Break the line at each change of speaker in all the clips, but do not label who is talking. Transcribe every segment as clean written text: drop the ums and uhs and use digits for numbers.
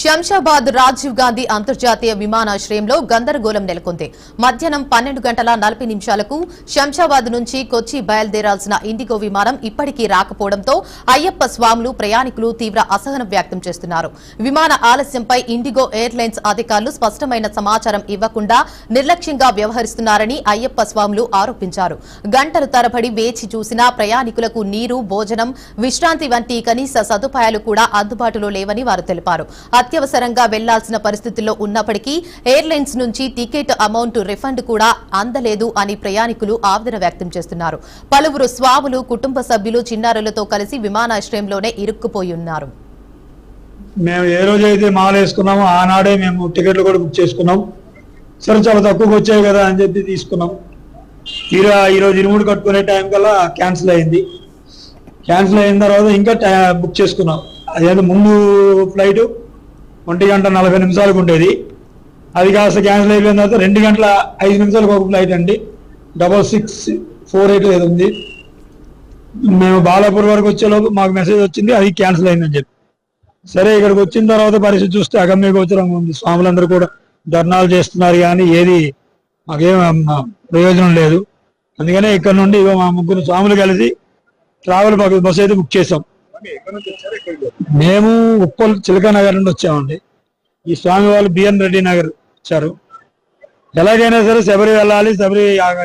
శంషాబాద్ రాజీవ్ గాంధీ అంతర్జాతీయ విమానాశ్రయంలో గందరగోళం నెలకొంది. మధ్యాహ్నం 12:40 శంషాబాద్ నుంచి కొచ్చి బయలుదేరాల్సిన ఇండిగో విమానం ఇప్పటికీ రాకపోవడంతో అయ్యప్ప స్వాములు ప్రయాణికులు తీవ్ర అసహనం వ్యక్తం చేస్తున్నారు. విమాన ఆలస్యంపై ఇండిగో ఎయిర్లైన్స్ అధికారులు స్పష్టమైన సమాచారం ఇవ్వకుండా నిర్లక్ష్యంగా వ్యవహరిస్తున్నారని అయ్యప్ప స్వాములు ఆరోపించారు. గంటలు తరబడి వేచి చూసినా ప్రయాణికులకు నీరు, భోజనం, విశ్రాంతి వంటి కనీస సదుపాయాలు కూడా అందుబాటులో లేవని వారు తెలిపారు. అత్యవసరంగా వెళ్లాల్సిన పరిస్థితుల్లో ఉన్నప్పటికీ ఎయిర్లైన్స్ నుంచి టికెట్ అమౌంట్ రిఫండ్ కూడా అందలేదు అని ప్రయాణికులు ఆవేదన వ్యక్తం చేస్తున్నారు. పలువురు స్వాములు, కుటుంబ సభ్యులు చిన్నారులతో కలిసి విమానాశ్రయంలోనే ఇరుక్కుపోయి ఉన్నారు.
మేము ఏ రోజైతే మాల వేసుకున్నామో ఆనాడే మేము టికెట్లు కూడా బుక్ చేసుకున్నాం. సరే చాలా తక్కువకి వచ్చాయి కదా అని చెప్పి తీసుకున్నాం. ఈరోజు ఇరుముడు కట్టుకునే టైం కల్లా క్యాన్సిల్ అయింది. క్యాన్సిల్ అయిన తర్వాత ఇంకా బుక్ చేసుకున్నాం. అదే ముందు ఫ్లైట్ 1:40 ఉండేది. అది కాస్త క్యాన్సిల్ అయిపోయిన తర్వాత 2:05 ఒక ఫ్లైట్ అండి, 6648 ఏదో ఉంది. మేము బాలాపూర్ వరకు వచ్చేలోపు మాకు మెసేజ్ వచ్చింది అది క్యాన్సిల్ అయిందని చెప్పి. సరే ఇక్కడికి వచ్చిన తర్వాత పరిస్థితి చూస్తే అగమ్య గోచరంగా ఉంది. స్వాములందరూ కూడా ధర్నాలు చేస్తున్నారు కానీ ఏది మాకేం ప్రయోజనం లేదు. అందుకనే ఇక్కడ నుండి మా ముగ్గురు స్వాములు కలిసి ట్రావెల్ బస్సు అయితే బుక్ చేసాం. మేము ఉప్పల్ చిలకా నగర్ నుండి వచ్చామండి. ఈ స్వామి వాళ్ళు బిఎన్ రెడ్డి నగర్ వచ్చారు. ఎలాగైనా సరే శబరి వెళ్ళాలి, శబరి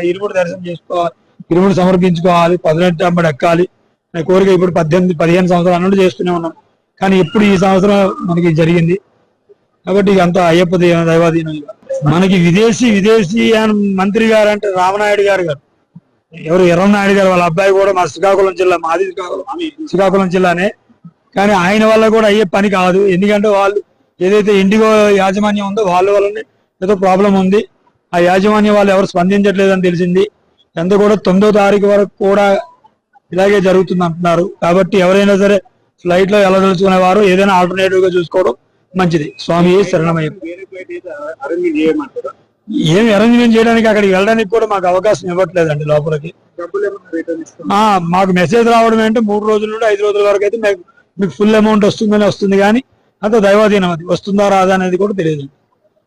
ఇరుముడు దర్శనం చేసుకోవాలి, ఇరుముడు సమర్పించుకోవాలి, 18 అమ్మడి ఎక్కాలి అనే కోరిక ఇప్పుడు 15 సంవత్సరాల నుండి చేస్తూనే ఉన్నాం. కానీ ఇప్పుడు ఈ సంవత్సరం మనకి జరిగింది కాబట్టి ఇదంతా అయ్యప్ప దైవాధీనం. మనకి విదేశీ మంత్రి గారు అంటే రామనాయుడు గారు ఎవరు ఎర్రనాయుడు గారు వాళ్ళ అబ్బాయి కూడా మా శ్రీకాకుళం జిల్లా, మాది శ్రీకాకుళం జిల్లానే. కానీ ఆయన వల్ల కూడా అయ్యే పని కాదు. ఎందుకంటే వాళ్ళు ఏదైతే ఇండిగో యాజమాన్యం ఉందో వాళ్ళ వల్లనే ఏదో ప్రాబ్లం ఉంది. ఆ యాజమాన్యం వాళ్ళు ఎవరు స్పందించట్లేదని తెలిసింది. ఎంత కూడా 9వ తారీఖు వరకు కూడా ఇలాగే జరుగుతుంది అంటున్నారు. కాబట్టి ఎవరైనా సరే ఫ్లైట్ లో వెళ్ళదలుచుకునే వారు ఏదైనా ఆల్టర్నేటివ్ గా చూసుకోవడం మంచిది. స్వామి శరణమయ్య. ఏమి అరేంజ్మెంట్ చేయడానికి అక్కడికి వెళ్ళడానికి కూడా మాకు అవకాశం ఇవ్వట్లేదండి లోపలికి. మాకు మెసేజ్ రావడం ఏంటంటే 3 రోజుల నుండి 5 రోజుల వరకు అయితే మీకు ఫుల్ అమౌంట్ వస్తుంది కానీ అంత దైవాధీనం, అది వస్తుందా రాదా అనేది కూడా తెలియదు.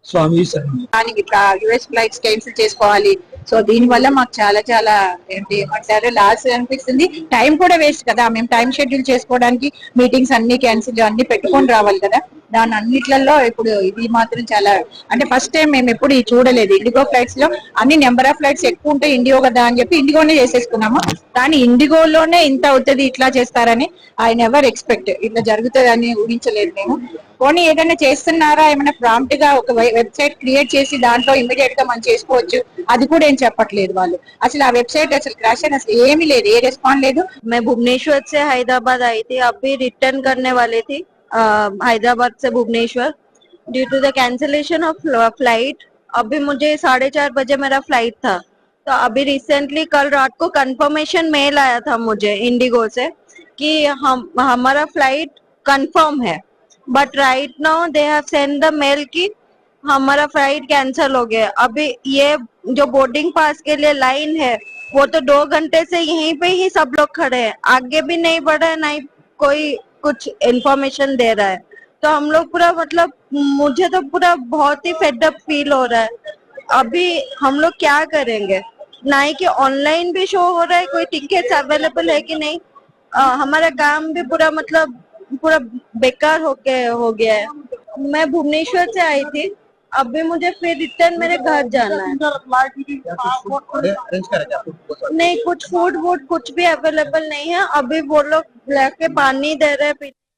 స్వామి
యుఎస్ ఫ్లైట్స్ క్యాన్సిల్ చేసుకోవాలి. సో దీని వల్ల మాకు చాలా ఏంటి ఏమంటారు లాస్ అనిపిస్తుంది. టైం కూడా వేస్ట్ కదా. మేము టైం షెడ్యూల్ చేసుకోవడానికి మీటింగ్స్ అన్ని క్యాన్సిల్ అన్ని పెట్టుకొని రావాలి కదా. దాని అన్నిట్లలో ఇప్పుడు ఇది మాత్రం చాలా అంటే ఫస్ట్ టైం మేము ఎప్పుడు చూడలేదు. ఇండిగో ఫ్లైట్స్ లో అన్ని నెంబర్ ఆఫ్ ఫ్లైట్స్ ఎక్కువ ఉంటాయి ఇండిగో కదా అని చెప్పి ఇండిగోనే చేసేసుకున్నాము. కానీ ఇండిగోలోనే ఇంత అవుతుంది, ఇట్లా చేస్తారని ఐ నెవర్ ఎక్స్పెక్ట్. ఇట్లా జరుగుతుంది అని ఊహించలేదు మేము. పోనీ ఏదైనా చేస్తున్నారా, ఏమైనా ప్రాంప్ట్ గా ఒక వెబ్సైట్ క్రియేట్ చేసి దాంట్లో ఇమీడియట్ గా మనం చేసుకోవచ్చు, అది కూడా ఏం చెప్పట్లేదు వాళ్ళు. అసలు ఆ వెబ్సైట్ అసలు క్రాష్ అయిన అసలు ఏమీ లేదు, ఏ రెస్పాండ్ లేదు.
मैं भुवनेश्वर से हैदराबाद आई थी, अब भी रिटर्न करने वाली थी हैदराबाद से Bhubaneswar due to the cancellation of flight. अभी मुझे 4:30 बजे मेरा फ्लाइट था. तो अभी रिसेंटली कल रात को कंफर्मेशन मेल आया था मुझे इंडिगो से कि हमारा फ्लाइट कंफर्म है. But right now they have send the mail कि हमारा फ्लाइट कैंसिल हो गया. अभी ये जो बोर्डिंग पास के लिए लाइन है वो तो 2 घंटे से यहीं पे ही सब लोग खड़े हैं, आगे भी नहीं बढ़ा है, नहीं कोई कुछ इन्फॉर्मेशन दे रहा है. तो हम लोग पूरा मतलब मुझे तो पूरा बहुत ही फेडअप फील हो रहा है. अभी हम लोग क्या करेंगे, ना ही कि ऑनलाइन भी शो हो रहा है कोई टिकट्स अवेलेबल है कि नहीं. हमारा काम भी पूरा मतलब पूरा बेकार हो गया है. मैं भुवनेश्वर से आई थी, अभी मुझे फिर रिटर्न मेरे घर जाना है. नहीं कुछ फूड कुछ भी अवेलेबल नहीं है. अभी वो लोग लेके पानी दे रहे हैं.